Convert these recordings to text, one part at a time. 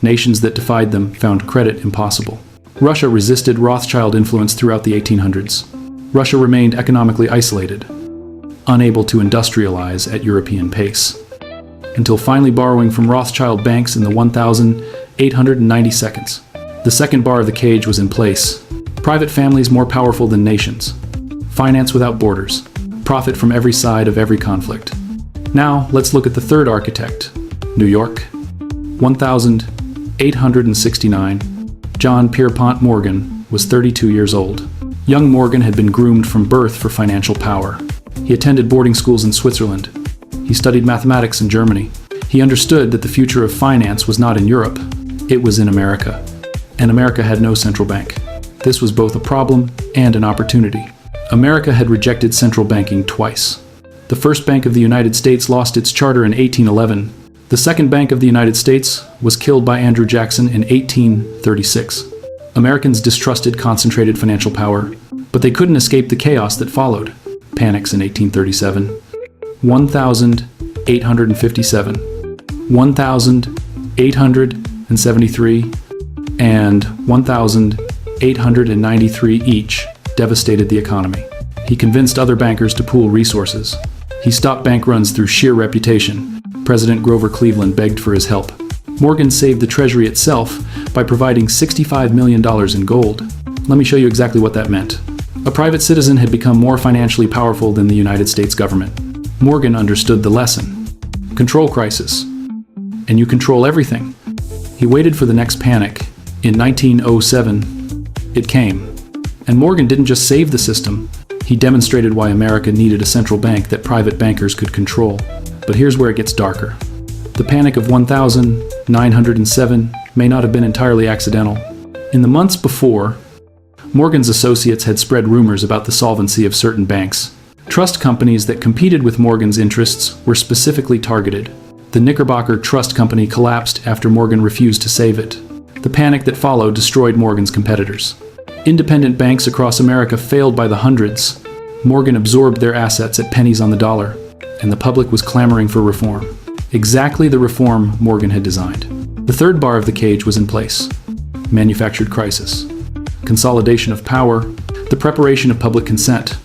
Nations that defied them found credit impossible. Russia resisted Rothschild influence throughout the 1800s. Russia remained economically isolated, unable to industrialize at European pace, until finally borrowing from Rothschild banks in the 1890 seconds. The second bar of the cage was in place. Private families more powerful than nations. Finance without borders. Profit from every side of every conflict. Now, let's look at the third architect. New York, 1869. John Pierpont Morgan was 32 years old. Young Morgan had been groomed from birth for financial power. He attended boarding schools in Switzerland. He studied mathematics in Germany. He understood that the future of finance was not in Europe, it was in America. And America had no central bank. This was both a problem and an opportunity. America had rejected central banking twice. The first Bank of the United States lost its charter in 1811. The Second Bank of the United States was killed by Andrew Jackson in 1836. Americans distrusted concentrated financial power, but they couldn't escape the chaos that followed. Panics in 1837, 1857, 1873, and 1893 each devastated the economy. He convinced other bankers to pool resources. He stopped bank runs through sheer reputation. President Grover Cleveland begged for his help. Morgan saved the Treasury itself by providing $65 million in gold. Let me show you exactly what that meant. A private citizen had become more financially powerful than the United States government. Morgan understood the lesson. Control crisis. And you control everything. He waited for the next panic. In 1907, it came. And Morgan didn't just save the system, he demonstrated why America needed a central bank that private bankers could control. But here's where it gets darker. The Panic of 1907 may not have been entirely accidental. In the months before, Morgan's associates had spread rumors about the solvency of certain banks. Trust companies that competed with Morgan's interests were specifically targeted. The Knickerbocker Trust Company collapsed after Morgan refused to save it. The panic that followed destroyed Morgan's competitors. Independent banks across America failed by the hundreds. Morgan absorbed their assets at pennies on the dollar, and the public was clamoring for reform. Exactly the reform Morgan had designed. The third bar of the cage was in place. Manufactured crisis. Consolidation of power. The preparation of public consent.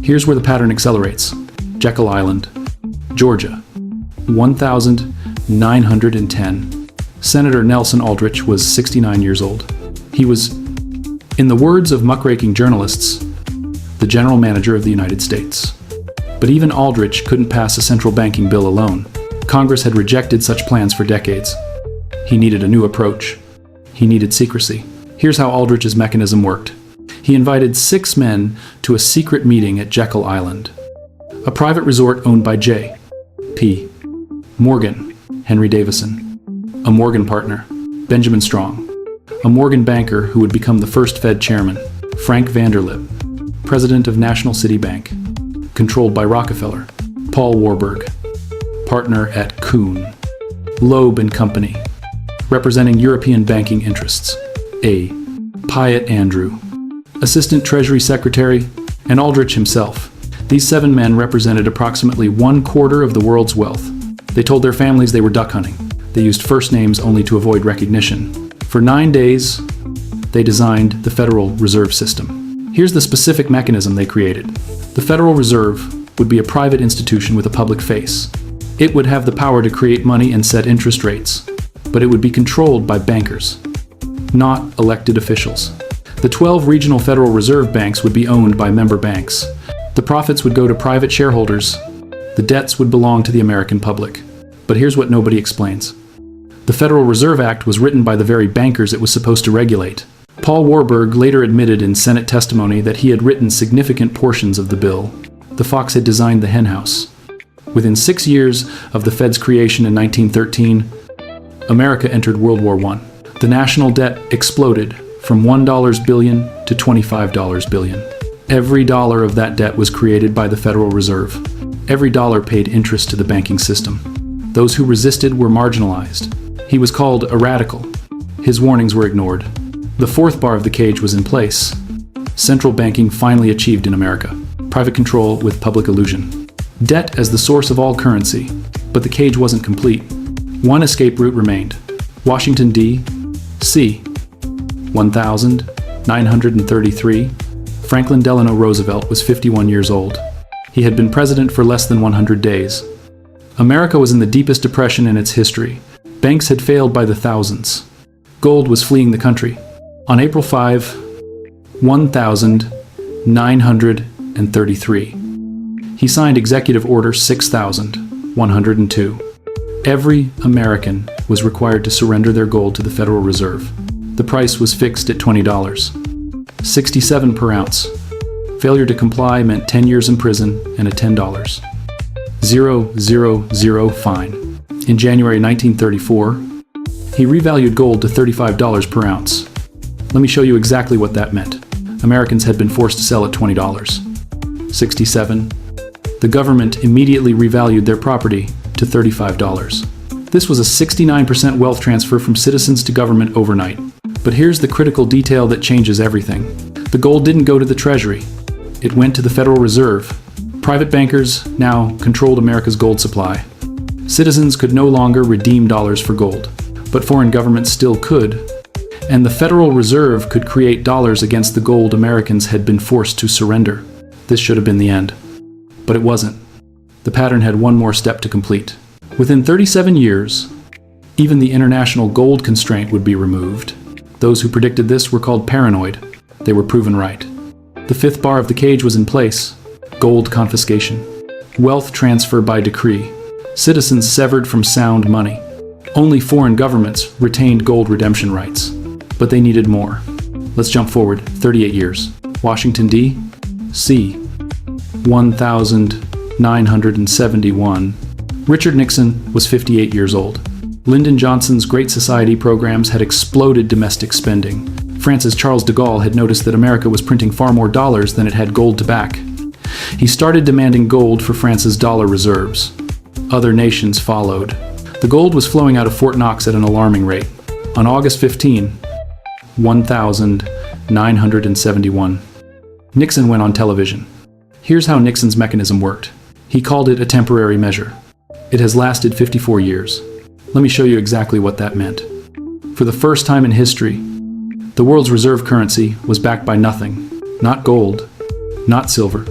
Here's where the pattern accelerates. Jekyll Island, Georgia, 1910. Senator Nelson Aldrich was 69 years old. He was, in the words of muckraking journalists, the general manager of the United States. But even Aldrich couldn't pass a central banking bill alone. Congress had rejected such plans for decades. He needed a new approach. He needed secrecy. Here's how Aldrich's mechanism worked. He invited 6 men to a secret meeting at Jekyll Island, a private resort owned by J. P. Morgan, Henry Davison, a Morgan partner, Benjamin Strong, a Morgan banker who would become the first Fed chairman, Frank Vanderlip, president of National City Bank, controlled by Rockefeller, Paul Warburg, partner at Kuhn, Loeb and Company, representing European banking interests, A. Piatt Andrew, Assistant Treasury Secretary, and Aldrich himself. These 7 men represented approximately 1/4 of the world's wealth. They told their families they were duck hunting. They used first names only to avoid recognition. For 9 days, they designed the Federal Reserve System. Here's the specific mechanism they created. The Federal Reserve would be a private institution with a public face. It would have the power to create money and set interest rates, but it would be controlled by bankers, not elected officials. The 12 regional Federal Reserve banks would be owned by member banks. The profits would go to private shareholders. The debts would belong to the American public. But here's what nobody explains. The Federal Reserve Act was written by the very bankers it was supposed to regulate. Paul Warburg later admitted in Senate testimony that he had written significant portions of the bill. The fox had designed the henhouse. Within 6 years of the Fed's creation in 1913, America entered World War I. The national debt exploded from $1 billion to $25 billion. Every dollar of that debt was created by the Federal Reserve. Every dollar paid interest to the banking system. Those who resisted were marginalized. He was called a radical. His warnings were ignored. The fourth bar of the cage was in place. Central banking finally achieved in America. Private control with public illusion. Debt as the source of all currency. But the cage wasn't complete. One escape route remained. Washington, D.C. 1933. Franklin Delano Roosevelt was 51 years old. He had been president for less than 100 days. America was in the deepest depression in its history. Banks had failed by the thousands. Gold was fleeing the country. On April 5, 1933, he signed Executive Order 6102. Every American was required to surrender their gold to the Federal Reserve. The price was fixed at $20, $67 per ounce. Failure to comply meant 10 years in prison and a $10,000 fine. In January 1934, he revalued gold to $35 per ounce. Let me show you exactly what that meant. Americans had been forced to sell at $20. 67. The government immediately revalued their property to $35. This was a 69% wealth transfer from citizens to government overnight. But here's the critical detail that changes everything. The gold didn't go to the Treasury. It went to the Federal Reserve. Private bankers now controlled America's gold supply. Citizens could no longer redeem dollars for gold, but foreign governments still could. And the Federal Reserve could create dollars against the gold Americans had been forced to surrender. This should have been the end. But it wasn't. The pattern had one more step to complete. Within 37 years, even the international gold constraint would be removed. Those who predicted this were called paranoid. They were proven right. The fifth bar of the cage was in place. Gold confiscation. Wealth transfer by decree. Citizens severed from sound money. Only foreign governments retained gold redemption rights. But they needed more. Let's jump forward 38 years. Washington, D.C. 1971. Richard Nixon was 58 years old. Lyndon Johnson's Great Society programs had exploded domestic spending. France's Charles de Gaulle had noticed that America was printing far more dollars than it had gold to back. He started demanding gold for France's dollar reserves. Other nations followed. The gold was flowing out of Fort Knox at an alarming rate. On August 15, 1971, Nixon went on television. Here's how Nixon's mechanism worked. He called it a temporary measure. It has lasted 54 years. Let me show you exactly what that meant. For the first time in history, the world's reserve currency was backed by nothing. Not gold, not silver.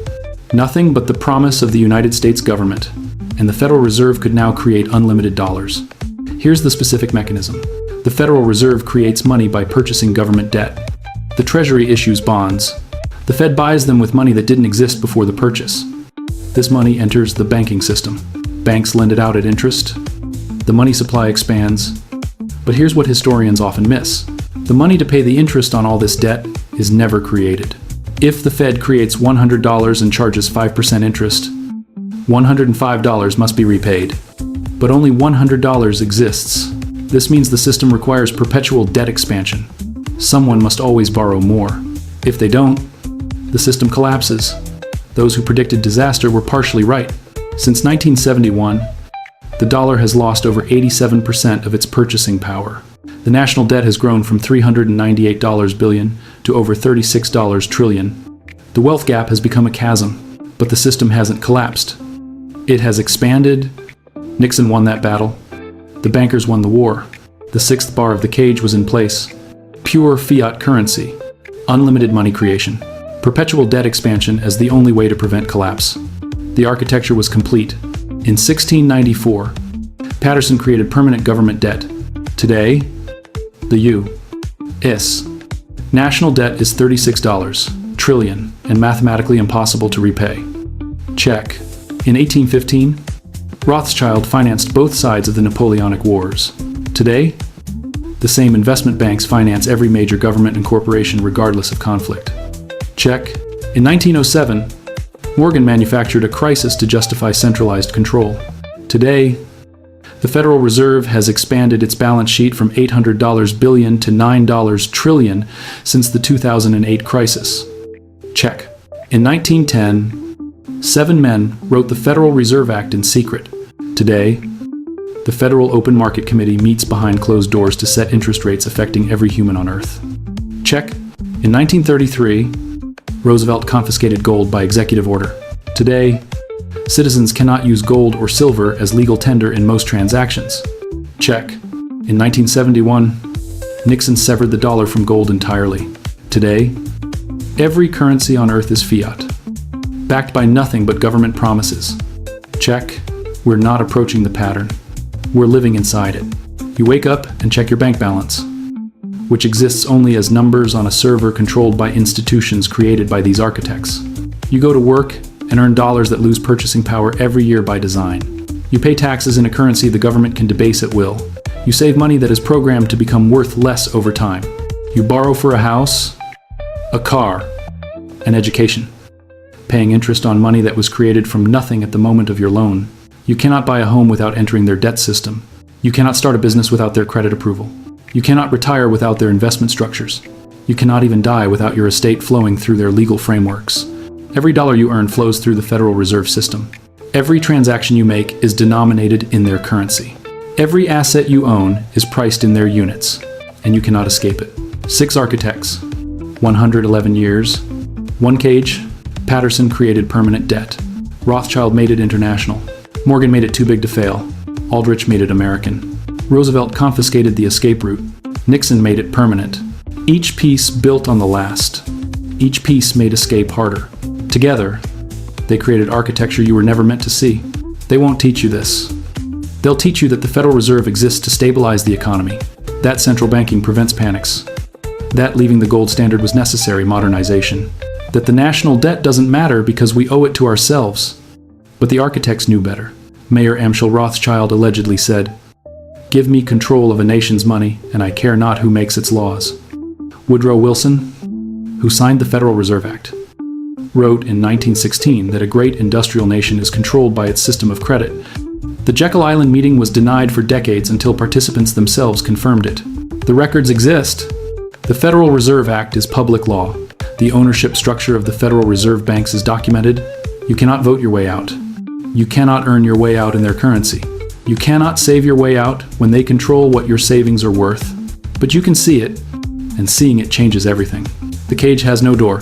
Nothing but the promise of the United States government, and the Federal Reserve could now create unlimited dollars. Here's the specific mechanism. The Federal Reserve creates money by purchasing government debt. The Treasury issues bonds. The Fed buys them with money that didn't exist before the purchase. This money enters the banking system. Banks lend it out at interest. The money supply expands. But here's what historians often miss. The money to pay the interest on all this debt is never created. If the Fed creates $100 and charges 5% interest, $105 must be repaid. But only $100 exists. This means the system requires perpetual debt expansion. Someone must always borrow more. If they don't, the system collapses. Those who predicted disaster were partially right. Since 1971, the dollar has lost over 87% of its purchasing power. The national debt has grown from $398 billion to over $36 trillion. The wealth gap has become a chasm, but the system hasn't collapsed. It has expanded. Nixon won that battle. The bankers won the war. The sixth bar of the cage was in place. Pure fiat currency. Unlimited money creation. Perpetual debt expansion as the only way to prevent collapse. The architecture was complete. In 1694, Patterson created permanent government debt. Today, the U.S. national debt is $36 trillion and mathematically impossible to repay. Check. In 1815, Rothschild financed both sides of the Napoleonic Wars. Today, the same investment banks finance every major government and corporation regardless of conflict. Check. In 1907, Morgan manufactured a crisis to justify centralized control. Today, the Federal Reserve has expanded its balance sheet from $800 billion to $9 trillion since the 2008 crisis. Check. In 1910, 7 men wrote the Federal Reserve Act in secret. Today, the Federal Open Market Committee meets behind closed doors to set interest rates affecting every human on Earth. Check. In 1933, Roosevelt confiscated gold by executive order. Today, citizens cannot use gold or silver as legal tender in most transactions. Check. In 1971, Nixon severed the dollar from gold entirely. Today, every currency on earth is fiat, backed by nothing but government promises. Check, we're not approaching the pattern. We're living inside it. You wake up and check your bank balance, which exists only as numbers on a server controlled by institutions created by these architects. You go to work and earn dollars that lose purchasing power every year by design. You pay taxes in a currency the government can debase at will. You save money that is programmed to become worth less over time. You borrow for a house, a car, an education, paying interest on money that was created from nothing at the moment of your loan. You cannot buy a home without entering their debt system. You cannot start a business without their credit approval. You cannot retire without their investment structures. You cannot even die without your estate flowing through their legal frameworks. Every dollar you earn flows through the Federal Reserve System. Every transaction you make is denominated in their currency. Every asset you own is priced in their units, and you cannot escape it. 6 architects, 111 years. One cage, Patterson created permanent debt. Rothschild made it international. Morgan made it too big to fail. Aldrich made it American. Roosevelt confiscated the escape route. Nixon made it permanent. Each piece built on the last. Each piece made escape harder. Together, they created architecture you were never meant to see. They won't teach you this. They'll teach you that the Federal Reserve exists to stabilize the economy. That central banking prevents panics. That leaving the gold standard was necessary, modernization. That the national debt doesn't matter because we owe it to ourselves. But the architects knew better. Mayor Amschel Rothschild allegedly said, "Give me control of a nation's money, and I care not who makes its laws." Woodrow Wilson, who signed the Federal Reserve Act, wrote in 1916 that a great industrial nation is controlled by its system of credit. The Jekyll Island meeting was denied for decades until participants themselves confirmed it. The records exist. The Federal Reserve Act is public law. The ownership structure of the Federal Reserve banks is documented. You cannot vote your way out. You cannot earn your way out in their currency. You cannot save your way out when they control what your savings are worth. But you can see it, and seeing it changes everything. The cage has no door,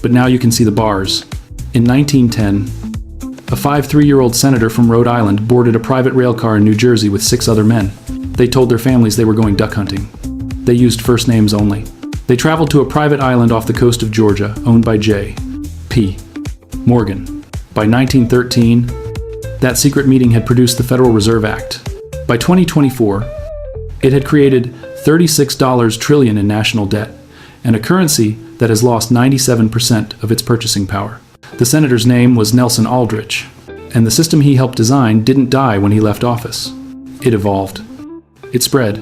but now you can see the bars. In 1910, a 53-year-old senator from Rhode Island boarded a private rail car in New Jersey with 6 other men. They told their families they were going duck hunting. They used first names only. They traveled to a private island off the coast of Georgia, owned by J. P. Morgan. By 1913, that secret meeting had produced the Federal Reserve Act. By 2024, it had created $36 trillion in national debt, and a currency that has lost 97% of its purchasing power. The senator's name was Nelson Aldrich, and the system he helped design didn't die when he left office. It evolved. It spread.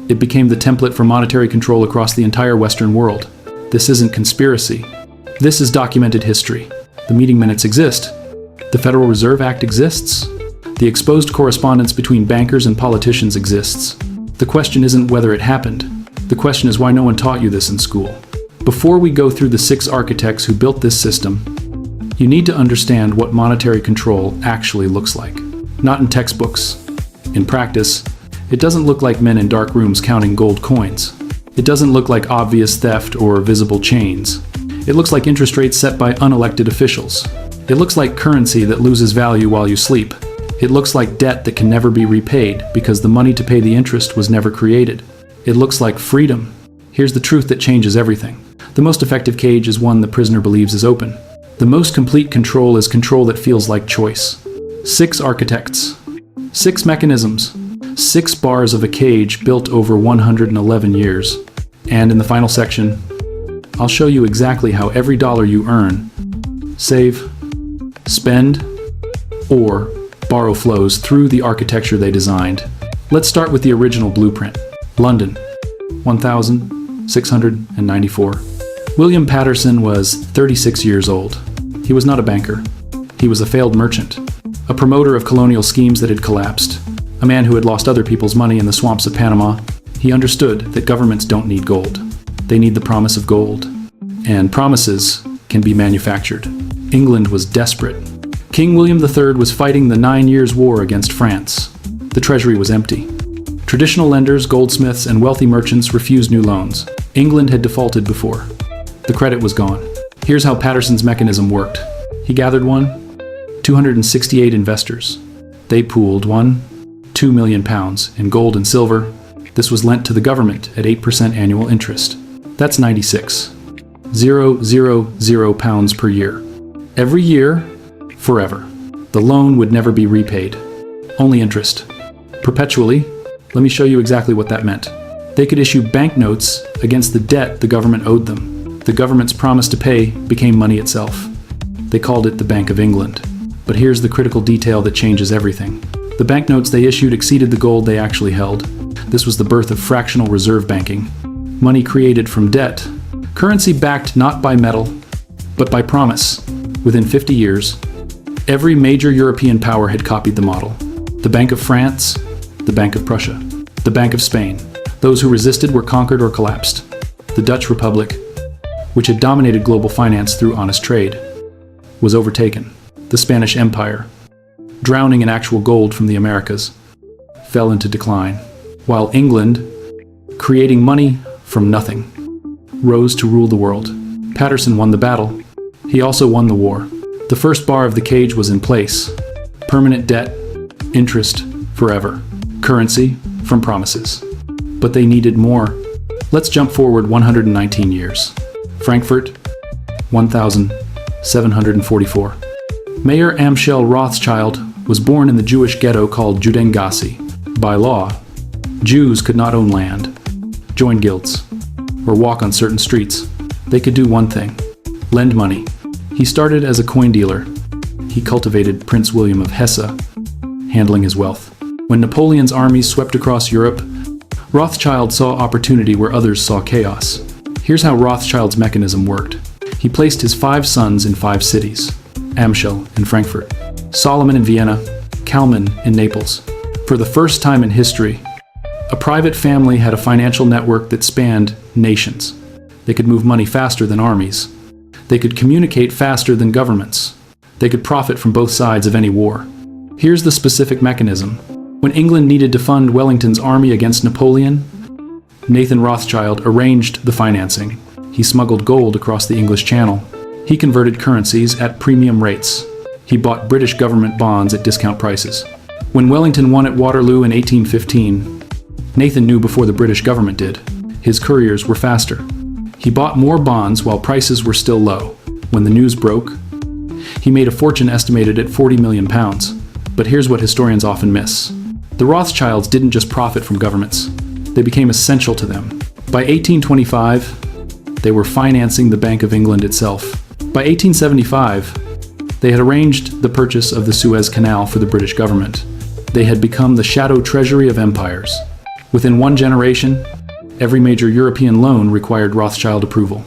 It became the template for monetary control across the entire Western world. This isn't conspiracy. This is documented history. The meeting minutes exist. The Federal Reserve Act exists. The exposed correspondence between bankers and politicians exists. The question isn't whether it happened. The question is why no one taught you this in school. Before we go through the 6 architects who built this system, you need to understand what monetary control actually looks like. Not in textbooks. In practice, it doesn't look like men in dark rooms counting gold coins. It doesn't look like obvious theft or visible chains. It looks like interest rates set by unelected officials. It looks like currency that loses value while you sleep. It looks like debt that can never be repaid because the money to pay the interest was never created. It looks like freedom. Here's the truth that changes everything. The most effective cage is one the prisoner believes is open. The most complete control is control that feels like choice. 6 architects, 6 mechanisms, 6 bars of a cage built over 111 years. And in the final section, I'll show you exactly how every dollar you earn, save, spend, or borrow flows through the architecture they designed. Let's start with the original blueprint. London, 1694. William Patterson was 36 years old. He was not a banker. He was a failed merchant, a promoter of colonial schemes that had collapsed, a man who had lost other people's money in the swamps of Panama. He understood that governments don't need gold. They need the promise of gold. And promises can be manufactured. England was desperate. King William III was fighting the 9 Years' War against France. The treasury was empty. Traditional lenders, goldsmiths, and wealthy merchants refused new loans. England had defaulted before. The credit was gone. Here's how Patterson's mechanism worked. He gathered 268 investors. They pooled £2 million in gold and silver, This was lent to the government at 8% annual interest. That's 96,000 pounds per year. Every year, forever. The loan would never be repaid. Only interest. Perpetually. Let me show you exactly what that meant. They could issue banknotes against the debt the government owed them. The government's promise to pay became money itself. They called it the Bank of England. But here's the critical detail that changes everything. The banknotes they issued exceeded the gold they actually held. This was the birth of fractional reserve banking. Money created from debt. Currency backed not by metal, but by promise. Within 50 years, every major European power had copied the model. The Bank of France, the Bank of Prussia, the Bank of Spain. Those who resisted were conquered or collapsed. The Dutch Republic, which had dominated global finance through honest trade, was overtaken. The Spanish Empire, drowning in actual gold from the Americas, fell into decline, while England, creating money from nothing, rose to rule the world. Patterson won the battle. He also won the war. The first bar of the cage was in place. Permanent debt, interest, forever. Currency from promises. But they needed more. Let's jump forward 119 years. Frankfurt, 1744. Mayor Amschel Rothschild was born in the Jewish ghetto called Judengasse. By law, Jews could not own land, join guilds, or walk on certain streets. They could do one thing: lend money. He started as a coin dealer. He cultivated Prince William of Hesse, handling his wealth. When Napoleon's armies swept across Europe, Rothschild saw opportunity where others saw chaos. Here's how Rothschild's mechanism worked. He placed his 5 sons in 5 cities: Amschel in Frankfurt, Solomon in Vienna, Kalman in Naples. For the first time in history, a private family had a financial network that spanned nations. They could move money faster than armies. They could communicate faster than governments. They could profit from both sides of any war. Here's the specific mechanism. When England needed to fund Wellington's army against Napoleon, Nathan Rothschild arranged the financing. He smuggled gold across the English Channel. He converted currencies at premium rates. He bought British government bonds at discount prices. When Wellington won at Waterloo in 1815, Nathan knew before the British government did. His couriers were faster. He bought more bonds while prices were still low. When the news broke, he made a fortune estimated at 40 million pounds. But here's what historians often miss. The Rothschilds didn't just profit from governments. They became essential to them. By 1825, they were financing the Bank of England itself. By 1875, they had arranged the purchase of the Suez Canal for the British government. They had become the shadow treasury of empires. Within one generation, every major European loan required Rothschild approval.